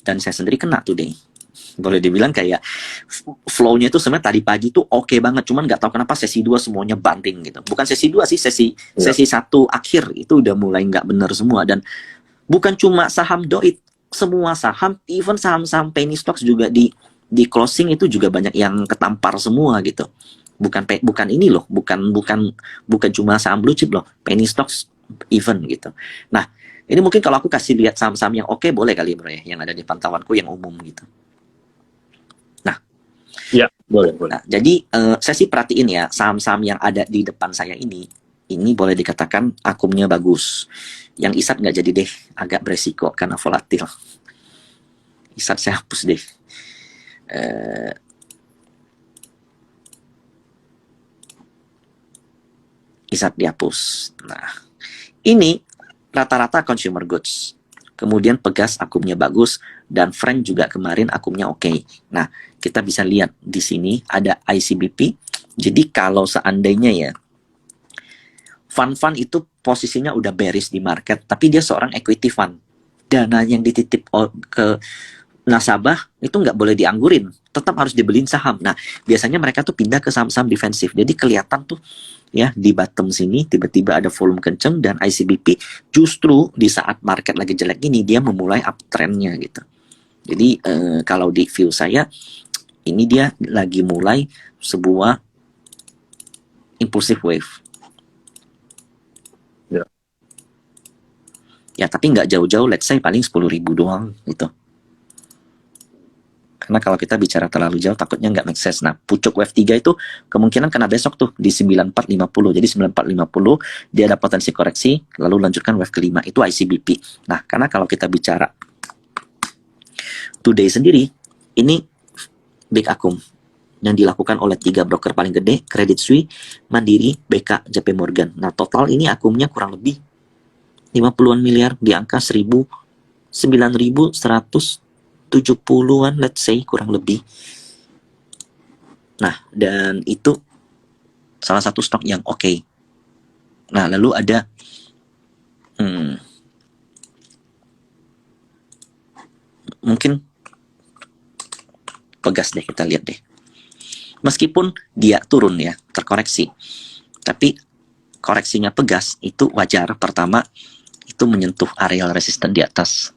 Dan saya sendiri kena today. Boleh dibilang kayak flow-nya itu sebenarnya tadi pagi tuh oke banget, cuman nggak tahu kenapa sesi 2 semuanya banting gitu. Bukan sesi 2 sih, sesi 1 akhir itu udah mulai nggak bener semua. Dan bukan cuma saham Doit, semua saham, even saham-saham penny stocks juga di closing itu juga banyak yang ketampar semua gitu. Bukan ini loh, bukan cuma saham blue chip loh, penny stocks even gitu. Nah, ini mungkin kalau aku kasih lihat saham-saham yang oke boleh kali bro ya, yang ada di pantauanku yang umum gitu. Ya, boleh. Nah, jadi saya sih perhatiin ya, saham-saham yang ada di depan saya ini boleh dikatakan akumnya bagus. Yang ISAT nggak jadi deh, agak beresiko karena volatil. ISAT saya hapus deh. ISAT dihapus. Nah, ini rata-rata consumer goods. Kemudian Pegas akumnya bagus, dan Friend juga kemarin akumnya oke. Nah, kita bisa lihat di sini ada ICBP. Jadi kalau seandainya ya, fund-fund itu posisinya udah bearish di market, tapi dia seorang equity fund. Dana yang dititip ke nasabah itu nggak boleh dianggurin, tetap harus dibeliin saham. Nah, biasanya mereka tuh pindah ke saham-saham defensif. Jadi kelihatan tuh ya di bottom sini tiba-tiba ada volume kenceng, dan ICBP justru di saat market lagi jelek ini dia memulai uptrendnya gitu. Jadi kalau di view saya ini dia lagi mulai sebuah impulsive wave. Ya tapi nggak jauh-jauh, let's say paling 10.000 doang gitu. Karena kalau kita bicara terlalu jauh takutnya nggak make sense. Nah, pucuk wave 3 itu kemungkinan kena besok tuh di 9450. Jadi 9450 dia ada potensi koreksi, lalu lanjutkan wave kelima, itu ICBP. Nah, karena kalau kita bicara today sendiri, ini big akum yang dilakukan oleh 3 broker paling gede, Credit Suisse, Mandiri, BK, JP Morgan. Nah, total ini akumnya kurang lebih 50-an miliar di angka 9.170-an, let's say, kurang lebih. Nah, dan itu salah satu stok yang oke. Nah, lalu ada mungkin Pegas deh, kita lihat deh. Meskipun dia turun ya, terkoreksi, tapi koreksinya Pegas itu wajar. Pertama, itu menyentuh areal resisten di atas.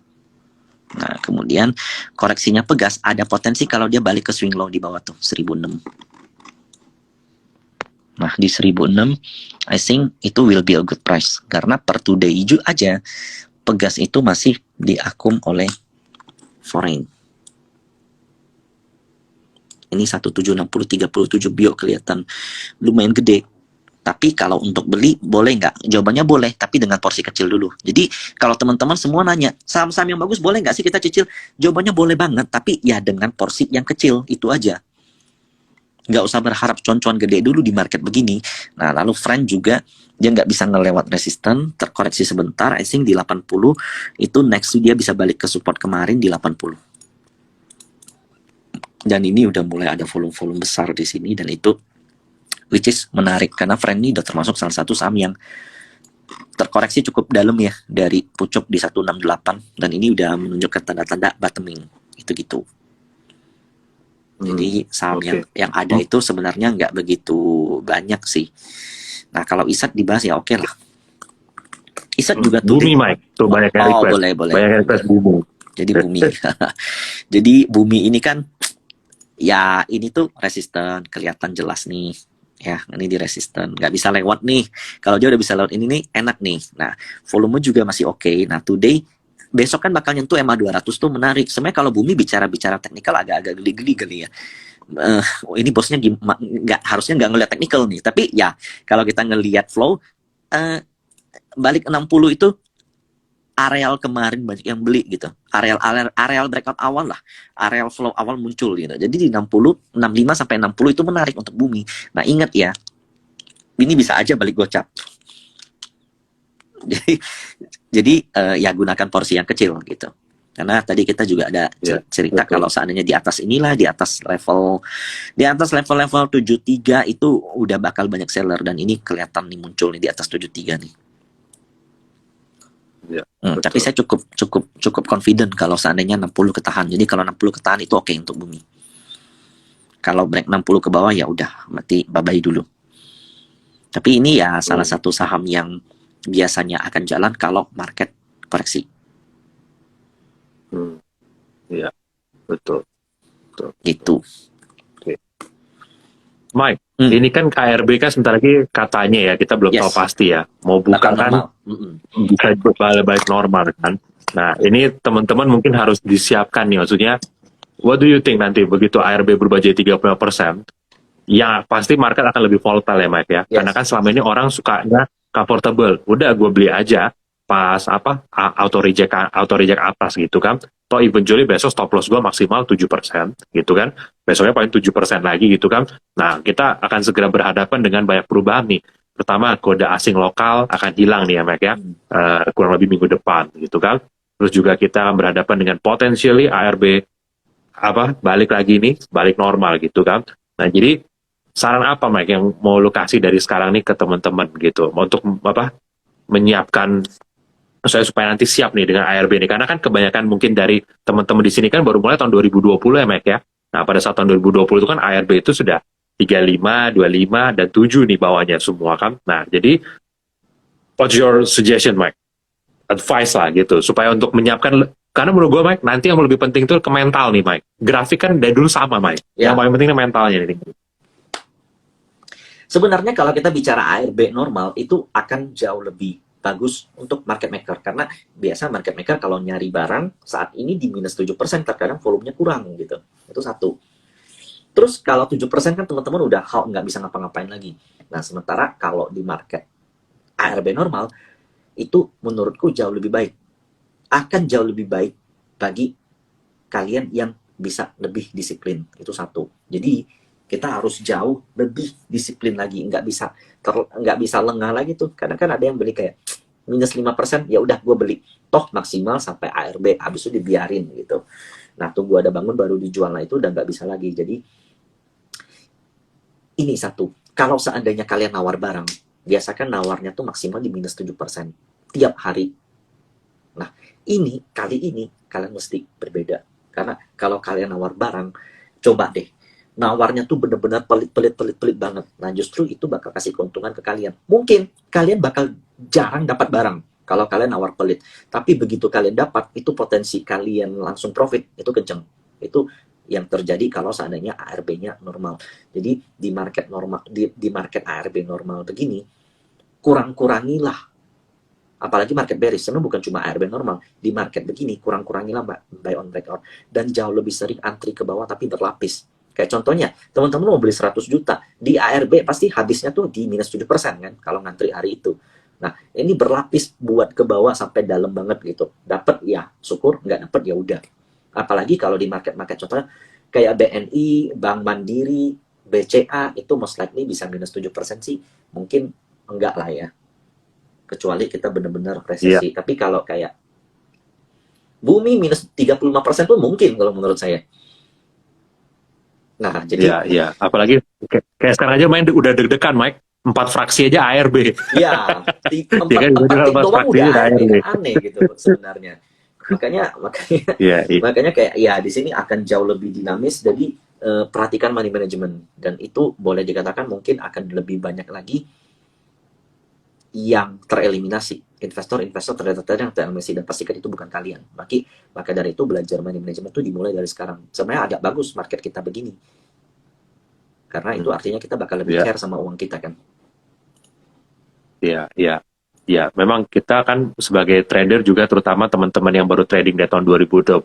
Nah, kemudian koreksinya Pegas ada potensi kalau dia balik ke swing low di bawah tuh 1006. Nah, di 1006 I think itu will be a good price, karena per today aja Pegas itu masih diakum oleh foreign. Ini 1760-37 bio kelihatan lumayan gede. Tapi kalau untuk beli boleh nggak? Jawabannya boleh, tapi dengan porsi kecil dulu. Jadi kalau teman-teman semua nanya, saham-saham yang bagus boleh nggak sih kita cicil? Jawabannya boleh banget, tapi ya dengan porsi yang kecil, itu aja. Nggak usah berharap cuan-cuan gede dulu di market begini. Nah, lalu Friend juga, dia nggak bisa ngelewat resisten, terkoreksi sebentar, I think di 80, itu next dia bisa balik ke support kemarin di 80. Dan ini udah mulai ada volume-volume besar di sini, dan itu which is menarik karena Friend ini udah termasuk salah satu saham yang terkoreksi cukup dalam ya, dari pucuk di 168, dan ini udah menunjukkan tanda-tanda bottoming itu gitu. Jadi saham yang ada itu sebenarnya nggak begitu banyak sih. Nah, kalau ISAT dibahas ya oke lah. ISAT juga tuh Bumi, Mike, tuh banyak yang request. boleh. Banyak yang request Bumi. Jadi Bumi. Jadi Bumi ini kan ya ini tuh resisten, kelihatan jelas nih. Ya, ini di resisten, nggak bisa lewat nih. Kalau dia udah bisa lewat ini nih, enak nih. Nah, volume juga masih oke. Nah, today, besok kan bakal nyentuh EMA 200 tuh menarik. Sebenarnya kalau Bumi bicara teknikal agak-agak geli-geli kali ya. Ini bosnya harusnya nggak ngeliat teknikal nih. Tapi ya, kalau kita ngelihat flow, balik 60 itu areal kemarin banyak yang beli gitu. Areal breakout awal lah. Areal flow awal muncul gitu. Jadi di 65 sampai 60 itu menarik untuk Bumi. Nah, ingat ya. Ini bisa aja balik gocap. Jadi ya gunakan porsi yang kecil gitu. Karena tadi kita juga ada cerita kalau seandainya di atas inilah, di atas level 73 itu udah bakal banyak seller, dan ini kelihatan nih muncul nih di atas 73 nih. Tapi saya cukup confident kalau seandainya 60 ketahan. Jadi kalau 60 ketahan itu oke untuk bumi. Kalau break 60 ke bawah ya udah, berarti bye-bye dulu. Tapi ini ya salah satu saham yang biasanya akan jalan kalau market koreksi. Iya, betul. Gitu. Mike, ini kan KRB kan sebentar lagi katanya ya, kita belum tahu pasti ya. Mau buka kan bisa balik normal kan. Nah, ini teman-teman mungkin harus disiapkan nih, maksudnya what do you think nanti begitu ARB berubah jadi 35%? Ya, pasti market akan lebih volatile ya, Mike ya. Karena kan selama ini orang sukanya comfortable. Udah gue beli aja pas auto reject atas gitu kan. Toh eventually besok stop loss gue maksimal 7% gitu kan. Besoknya paling 7% lagi gitu kan. Nah, kita akan segera berhadapan dengan banyak perubahan nih. Pertama, kode asing lokal akan hilang nih ya, Mike ya. Kurang lebih minggu depan gitu kan. Terus juga kita akan berhadapan dengan potentially ARB balik lagi nih, balik normal gitu kan. Nah, jadi saran apa Mike yang mau lu kasih dari sekarang nih ke teman-teman gitu untuk menyiapkan supaya nanti siap nih dengan ARB ini, karena kan kebanyakan mungkin dari teman-teman di sini kan baru mulai tahun 2020 ya Mike ya. Nah, pada saat tahun 2020 itu kan ARB itu sudah 35, 25 dan 7 nih bawahnya semua kan. Nah, jadi what's your suggestion Mike? Advice lah gitu supaya untuk menyiapkan. Karena menurut gue Mike, nanti yang lebih penting itu ke mental nih Mike. Grafik kan dari dulu sama Mike. Yang paling penting mentalnya nih. Sebenarnya kalau kita bicara ARB normal itu akan jauh lebih bagus untuk market maker. Karena biasa market maker kalau nyari barang saat ini di minus 7% terkadang volumenya kurang gitu. Itu satu. Terus kalau 7% kan teman-teman udah nggak bisa ngapa-ngapain lagi. Nah sementara kalau di market ARB normal itu menurutku jauh lebih baik. Akan jauh lebih baik bagi kalian yang bisa lebih disiplin. Itu satu. Jadi kita harus jauh lebih disiplin lagi, nggak bisa lengah lagi tuh. Kadang kan ada yang beli kayak minus 5%, ya udah gue beli toh maksimal sampai ARB, habis itu dibiarin gitu. Nah tunggu ada bangun baru dijual, lah itu udah nggak bisa lagi. Jadi ini satu, kalau seandainya kalian nawar barang, biasakan nawarnya tuh maksimal di minus 7% tiap hari. Nah kali ini kalian mesti berbeda, karena kalau kalian nawar barang, coba deh nawarnya tuh bener-bener pelit banget. Nah justru itu bakal kasih keuntungan ke kalian. Mungkin kalian bakal jarang dapat barang kalau kalian nawar pelit. Tapi begitu kalian dapat, itu potensi kalian langsung profit, itu kenceng. Itu yang terjadi kalau seandainya ARB-nya normal. Jadi di market normal, di market ARB normal begini, kurang-kurangilah. Apalagi market bearish, sebenarnya bukan cuma ARB normal. Di market begini, kurang-kurangilah buy on breakout. Dan jauh lebih sering antri ke bawah tapi berlapis. Kayak contohnya, teman-teman mau beli 100 juta, di ARB pasti habisnya tuh di minus 7% kan, kalau ngantri hari itu. Nah, ini berlapis buat ke bawah sampai dalam banget gitu. Dapat ya syukur, nggak dapat ya udah. Apalagi kalau di market-market contohnya, kayak BNI, Bank Mandiri, BCA, itu most likely bisa minus 7% sih, mungkin enggak lah ya. Kecuali kita benar-benar resesi. Tapi kalau kayak Bumi minus 35% pun mungkin kalau menurut saya. Nah, jadi iya. Apalagi kayak sekarang aja main udah deg-degan, Mike. 4 fraksi aja ARB. Iya, 4 titik doang udah aneh gitu sebenarnya. Makanya kayak ya di sini akan jauh lebih dinamis. Jadi perhatikan money management, dan itu boleh dikatakan mungkin akan lebih banyak lagi yang tereliminasi. Investor trader yang tereliminasi, dan pastikan itu bukan kalian. Maka dari itu belajar money management itu dimulai dari sekarang. Sebenarnya agak bagus market kita begini, karena itu artinya kita bakal lebih care sama uang kita kan. Iya, memang kita kan sebagai trader juga, terutama teman-teman yang baru trading di tahun 2020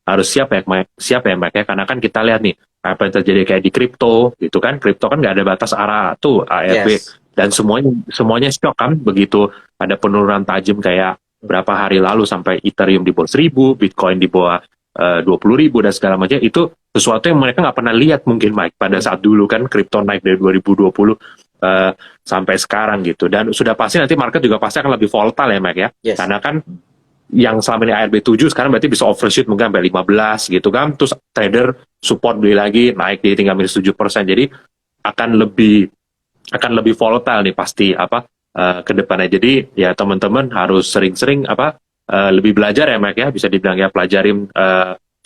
harus siap ya Mike ya, karena kan kita lihat nih apa yang terjadi kayak di kripto gitu kan. Kripto kan nggak ada batas arah tuh ARB. Dan semuanya shock kan begitu ada penurunan tajam kayak berapa hari lalu sampai Ethereum di bawah 1.000, Bitcoin di bawah 20.000 dan segala macam. Itu sesuatu yang mereka nggak pernah lihat mungkin Mike pada saat dulu kan kripto naik dari 2020 sampai sekarang gitu. Dan sudah pasti nanti market juga pasti akan lebih volatile ya Mike ya. Karena kan yang selama ini ARB 7 sekarang berarti bisa overshoot mungkin sampai 15 gitu kan. Terus trader support beli lagi naik di tinggal minus 7%. Jadi akan lebih volatile nih pasti ke depannya. Jadi ya teman-teman harus sering-sering lebih belajar ya Mike ya, bisa dibilang ya, pelajarin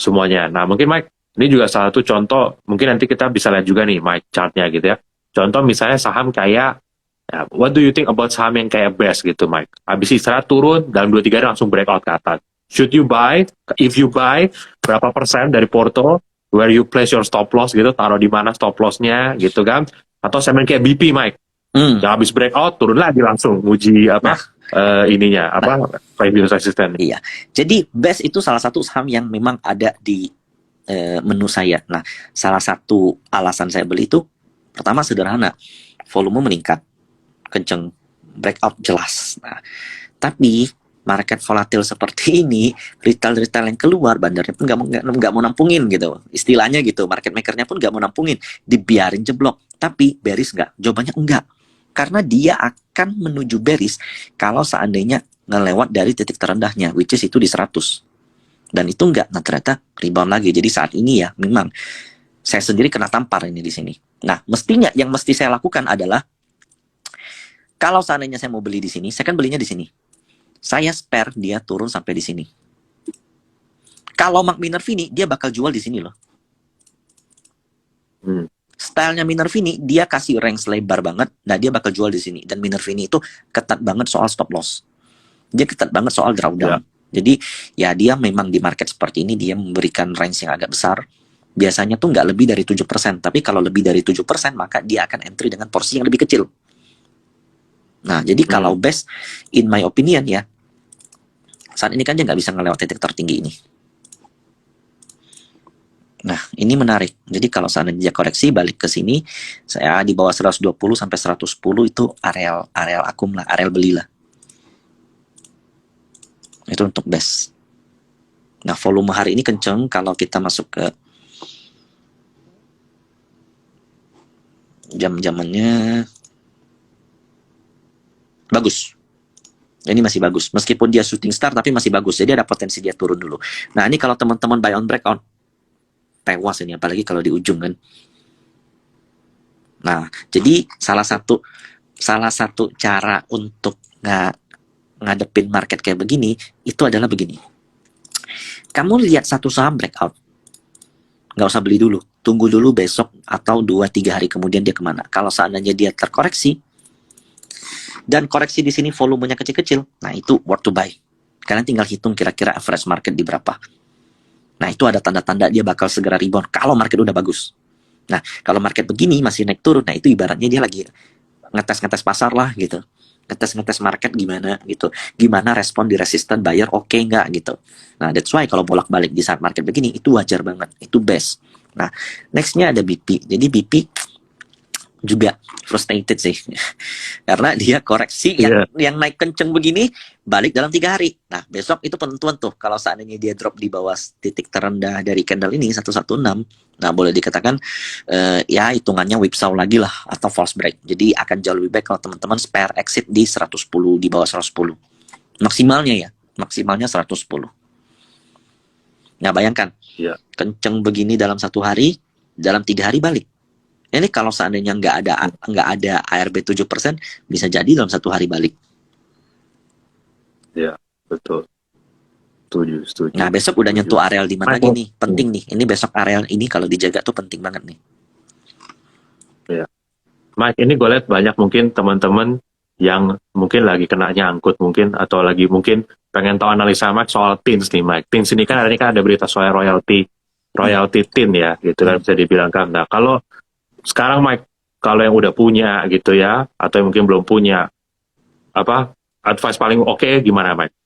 semuanya. Nah mungkin Mike, ini juga salah satu contoh, mungkin nanti kita bisa lihat juga nih Mike chartnya gitu ya. Contoh misalnya saham kayak, ya, what do you think about saham yang kayak BEST gitu Mike? Habis istirahat turun, dalam 2-3 hari langsung breakout ke atas. Should you buy? If you buy, berapa persen dari porto, where you place your stop loss gitu, taruh di mana stop lossnya gitu kan. Atau segmen kayak BP Mike, yang habis breakout turun lagi langsung uji apa ininya apa previous resistance. Iya. Jadi BEST itu salah satu saham yang memang ada di menu saya. Nah, salah satu alasan saya beli itu pertama sederhana, volume meningkat, kenceng, breakout jelas. Nah, tapi market volatil seperti ini, retail yang keluar, bandarnya pun nggak mau nampungin gitu, istilahnya gitu, market makernya pun nggak mau nampungin, dibiarin jeblok. Tapi bearish nggak? Jawabannya enggak, karena dia akan menuju bearish kalau seandainya ngelewat dari titik terendahnya, which is itu di 100. Dan itu enggak, nah ternyata rebound lagi. Jadi saat ini ya memang saya sendiri kena tampar ini di sini. Nah, mestinya yang mesti saya lakukan adalah kalau seandainya saya mau beli di sini, saya kan belinya di sini. Saya spare dia turun sampai di sini. Kalau Mark Minervini, dia bakal jual di sini loh. Stylenya Minervini, dia kasih range lebar banget, nah dia bakal jual di sini. Dan Minervini itu ketat banget soal stop loss. Dia ketat banget soal drawdown. Yeah. Jadi ya dia memang di market seperti ini dia memberikan range yang agak besar. Biasanya tuh nggak lebih dari 7%. Tapi kalau lebih dari 7%, maka dia akan entry dengan porsi yang lebih kecil. Nah, jadi kalau BEST, in my opinion ya, saat ini kan dia nggak bisa ngelewat titik tertinggi ini. Nah, ini menarik. Jadi kalau seandainya dia koreksi balik ke sini, saya di bawah 120 sampai 110 itu areal akum lah, areal belilah. Itu untuk BEST. Nah, volume hari ini kenceng kalau kita masuk ke jam-jamannya bagus. Ini masih bagus. Meskipun dia shooting star tapi masih bagus. Jadi ada potensi dia turun dulu. Nah, ini kalau teman-teman buy on breakout tewas ini, apalagi kalau di ujung kan. Nah, jadi salah satu cara untuk ngadepin market kayak begini itu adalah begini. Kamu lihat satu saham breakout, nggak usah beli dulu, tunggu dulu besok atau 2-3 hari kemudian dia kemana. Kalau seandainya dia terkoreksi dan koreksi di sini volumenya kecil-kecil, nah itu worth to buy. Kalian tinggal hitung kira-kira average market di berapa. Nah, itu ada tanda-tanda dia bakal segera rebound kalau market udah bagus. Nah, kalau market begini masih naik turun, nah itu ibaratnya dia lagi ngetes pasar lah gitu. Ngetes market gimana gitu. Gimana respon di resistant buyer, oke nggak gitu. Nah, that's why kalau bolak-balik di saat market begini, itu wajar banget. Itu best. Nah, nextnya ada BP. Jadi BP juga frustrated sih. Karena dia koreksi yang naik kenceng begini, balik dalam 3 hari. Nah, besok itu penentuan tuh. Kalau seandainya dia drop di bawah titik terendah dari candle ini, 116, nah boleh dikatakan ya hitungannya whipsaw lagi lah, atau false break. Jadi akan jauh lebih baik kalau teman-teman spare exit di 110, di bawah 110. Maksimalnya ya, maksimalnya 110. Nah, bayangkan, kenceng begini dalam 1 hari, dalam 3 hari balik. Ini kalau seandainya nggak ada ARB 7%, bisa jadi dalam 1 hari balik. Ya, betul. Setuju. Nah, besok udah nyentuh areal di mana lagi nih? Penting nih. Ini besok areal ini kalau dijaga tuh penting banget nih. Ya. Mike, ini gue lihat banyak mungkin teman-teman yang mungkin lagi kena nyangkut mungkin, atau lagi mungkin pengen tahu analisa Mike soal TINS nih Mike. TINS ini kan hari ini kan ada berita soal royalty TIN ya, gitu kan bisa dibilang kan. Nah, kalau sekarang Mike, kalau yang udah punya gitu ya, atau yang mungkin belum punya, apa advice paling oke gimana Mike?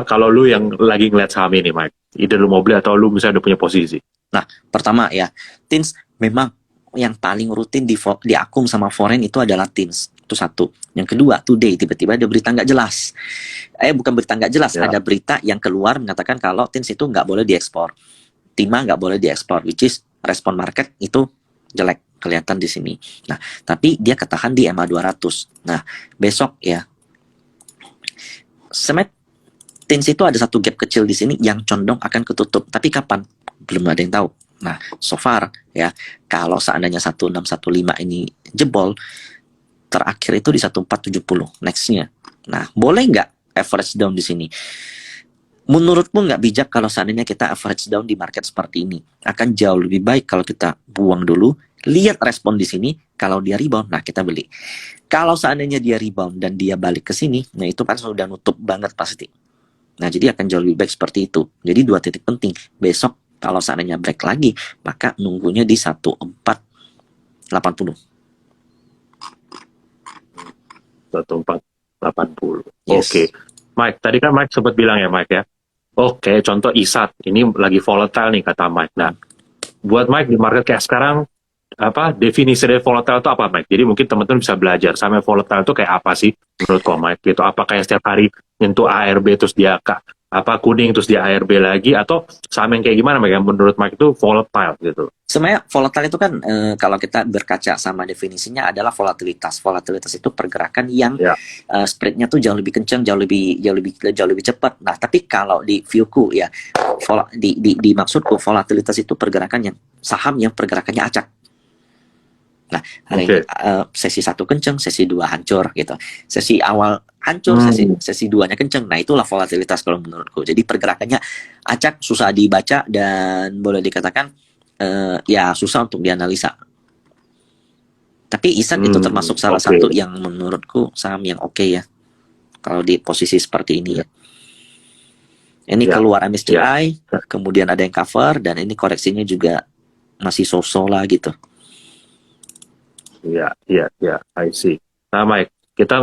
Kalau lu yang lagi ngeliat saham ini Mike, either lu mau beli atau lu misalnya udah punya posisi. Nah, pertama ya, TINS memang yang paling rutin di akum sama foreign itu adalah TINS. Itu satu. Yang kedua, today tiba-tiba ada berita nggak jelas. Bukan berita nggak jelas, ada berita yang keluar mengatakan kalau TINS itu nggak boleh diekspor. Timah nggak boleh diekspor, which is respon market itu jelek kelihatan di sini. Nah, tapi dia ketahan di MA 200. Nah, besok ya, semet TINS itu ada satu gap kecil di sini yang condong akan ketutup. Tapi kapan? Belum ada yang tahu. Nah, so far ya, kalau seandainya 1615 ini jebol, terakhir itu di 1470 nextnya. Nah, boleh nggak average down di sini. Menurutmu nggak bijak kalau seandainya kita average down di market seperti ini? Akan jauh lebih baik kalau kita buang dulu, lihat respon di sini, kalau dia rebound, nah kita beli. Kalau seandainya dia rebound dan dia balik ke sini, nah itu kan sudah nutup banget pasti. Nah jadi akan jauh lebih baik seperti itu. Jadi 2 titik penting. Besok kalau seandainya break lagi, maka nunggunya di 1480. 1480. Yes. Oke. Mike, tadi kan Mike sempat bilang ya Mike ya. Oke, contoh ISAT. Ini lagi volatile nih kata Mike. Nah, buat Mike di market kayak sekarang, apa definisi dari volatile itu apa Mike? Jadi mungkin teman-teman bisa belajar sama volatile itu kayak apa sih menurut kau Mike? Gitu. Apakah yang setiap hari nyentuh ARB terus dia kuning terus dia ARB lagi, atau sama yang kayak gimana Mike? Yang menurut Mike itu volatile gitu. Sebenarnya volatile itu kan kalau kita berkaca sama definisinya adalah volatilitas. Volatilitas itu pergerakan yang spreadnya tuh jauh lebih kencang, jauh lebih cepat. Nah, tapi kalau di viewku ya, di maksudku volatilitas itu pergerakan yang saham yang pergerakannya acak. Nah, sesi 1 kencang, sesi 2 hancur gitu. Sesi awal hancur, sesi 2-nya kencang. Nah, itulah volatilitas kalau menurutku. Jadi pergerakannya acak, susah dibaca, dan boleh dikatakan ya susah untuk dianalisa. Tapi ISAT itu termasuk salah satu yang menurutku saham yang oke ya kalau di posisi seperti ini ya. Ini keluar MSCI, kemudian ada yang cover, dan ini koreksinya juga masih so-so lah gitu. Iya, I see. Nah Mike, kita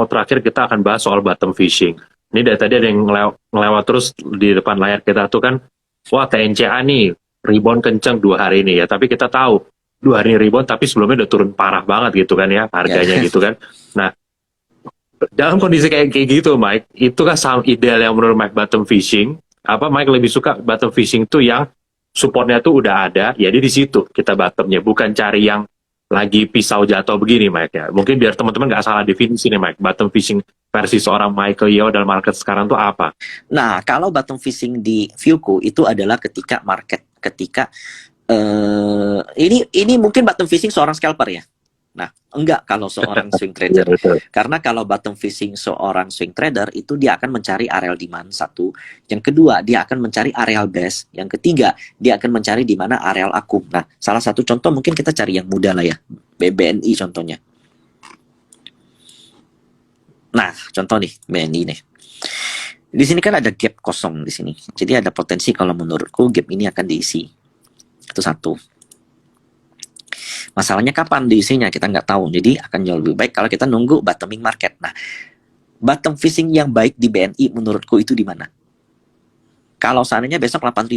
terakhir kita akan bahas soal bottom fishing. Ini dari tadi ada yang ngelewat terus di depan layar kita tuh kan, wah TNCA nih rebound kenceng 2 hari ini ya, tapi kita tahu 2 hari ini rebound tapi sebelumnya udah turun parah banget gitu kan ya harganya gitu kan. Nah, dalam kondisi kayak gitu Mike, itu kan saham ideal yang menurut Mike bottom fishing. Apa Mike lebih suka bottom fishing tuh yang supportnya tuh udah ada, jadi di situ kita bottomnya, bukan cari yang lagi pisau jatuh begini Mike ya. Mungkin biar teman-teman nggak salah definisi nih Mike, bottom fishing versi seorang Michael Yeo dalam market sekarang tuh apa? Nah, kalau bottom fishing di viewku itu adalah ketika ini mungkin bottom fishing seorang scalper ya. Nah, enggak kalau seorang swing trader. Karena kalau bottom fishing seorang swing trader itu dia akan mencari areal demand satu, yang kedua dia akan mencari areal base, yang ketiga dia akan mencari di mana areal akum. Nah, salah satu contoh mungkin kita cari yang mudah lah ya, BNI contohnya. Nah, contoh nih BNI nih. Di sini kan ada gap kosong di sini. Jadi ada potensi kalau menurutku gap ini akan diisi. Itu satu. Masalahnya kapan diisinya kita nggak tahu. Jadi akan jauh lebih baik kalau kita nunggu bottoming market. Nah, bottom fishing yang baik di BNI menurutku itu di mana? Kalau seandainya besok 8.000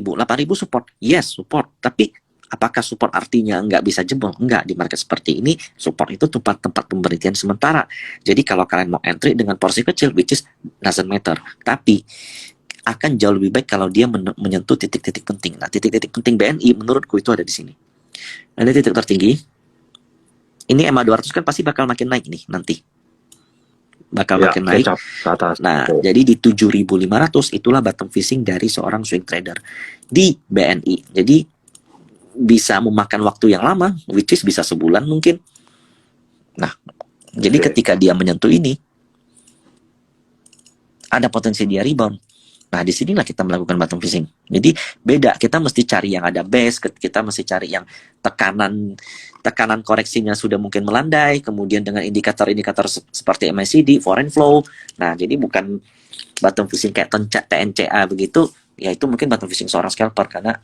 support, yes support. Tapi apakah support artinya nggak bisa jebol? Enggak, di market seperti ini support itu tempat pemberian sementara. Jadi kalau kalian mau entry dengan porsi kecil, which is doesn't matter. Tapi akan jauh lebih baik kalau dia menyentuh titik-titik penting. Nah, titik-titik penting BNI menurutku itu ada di sini. Ada titik tertinggi. Ini EMA 200 kan pasti bakal makin naik nih nanti. Bakal makin naik. Nah, jadi di 7.500 itulah bottom fishing dari seorang swing trader di BNI. Jadi bisa memakan waktu yang lama, which is bisa sebulan mungkin. Nah, jadi ketika dia menyentuh ini, ada potensi dia rebound. Nah, disinilah kita melakukan bottom fishing. Jadi beda, kita mesti cari yang ada base, kita mesti cari yang tekanan koreksinya sudah mungkin melandai, kemudian dengan indikator-indikator seperti MACD, foreign flow. Nah, jadi bukan bottom fishing kayak TNCA begitu, ya itu mungkin bottom fishing seorang scalper, karena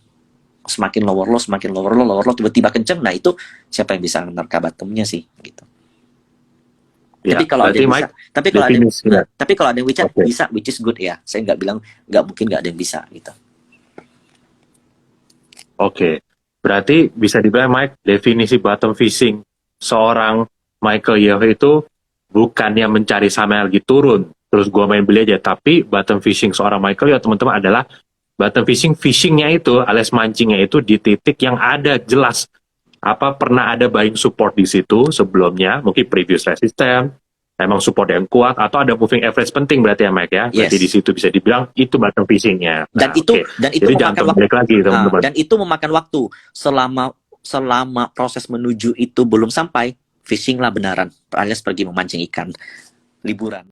semakin lower low, tiba-tiba kenceng. Nah, itu siapa yang bisa menerka bottomnya sih gitu. Ya, tapi kalau ada yang bisa, tapi kalau ada yang bisa, which is good ya. Saya nggak bilang nggak mungkin nggak ada yang bisa gitu. Oke, berarti bisa dibilang Mike, definisi bottom fishing seorang Michael Yeo itu bukannya mencari saham yang lagi turun terus gua main beli aja, tapi bottom fishing seorang Michael Yeo teman-teman adalah bottom fishingnya itu alias mancingnya itu di titik yang ada jelas. Apa pernah ada buying support di situ sebelumnya, mungkin previous resistance, emang support yang kuat, atau ada moving average penting berarti ya Mike ya. Berarti di situ bisa dibilang itu bottom fishingnya. Dan itu memakan waktu lagi, teman-teman. Dan itu memakan waktu selama proses menuju itu belum sampai, fishing lah benaran, alias pergi memancing ikan liburan.